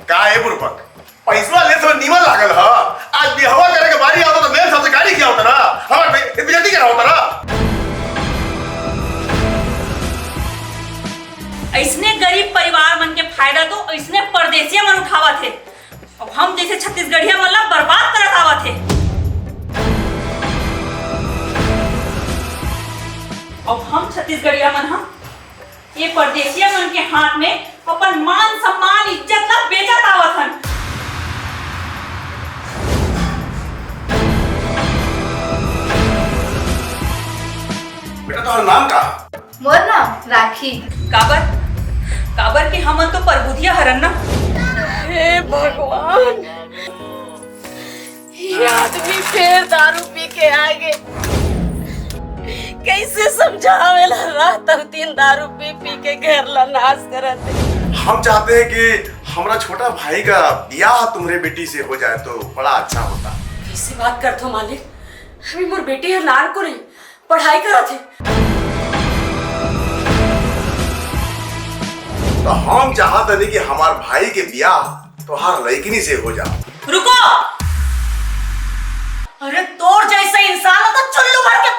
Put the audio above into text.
का है बुरबक पैसा ले तो नीमन लागल ह आज बिहवा करे के बारी आवत तो मेरे सबसे गाड़ी किया होता ना हमार बेइज्जती करा होता ना। ऐसने गरीब परिवार मन के फायदा तो ऐसने परदेसिया मन उठावा थे। अब हम जैसे छत्तीसगढ़िया मन ला बर्बाद करत आवा थे। अब हम छत्तीसगढ़िया मन हम ये परदेसिया मन के हाथ में अपन मान सम्मान इज्जत ला बेचत आवत हन। बेटा तुम्हारा नाम का? मोर नाम राखी। काबर काबर के हमन तो परबुधिया हरन ना। हे भगवान, ये आदमी फिर दारू पी के आ गए। कैसे समझावेला रात और दिन दारू पी पी के घर ला नाश करते। हम चाहते हैं कि हमारा छोटा भाई का ब्याह तुम्हारे बेटी से हो जाए तो बड़ा अच्छा होता। कैसी बात करते हो मालिक, अभी मोर बेटी है लाल को नहीं पढ़ाई करा थे। तो हम चाहते थे कि हमारे भाई के ब्याह तो हर लड़किनी से हो जाए। रुको, अरे तोर जैसा इंसान तो चुल्लू भर के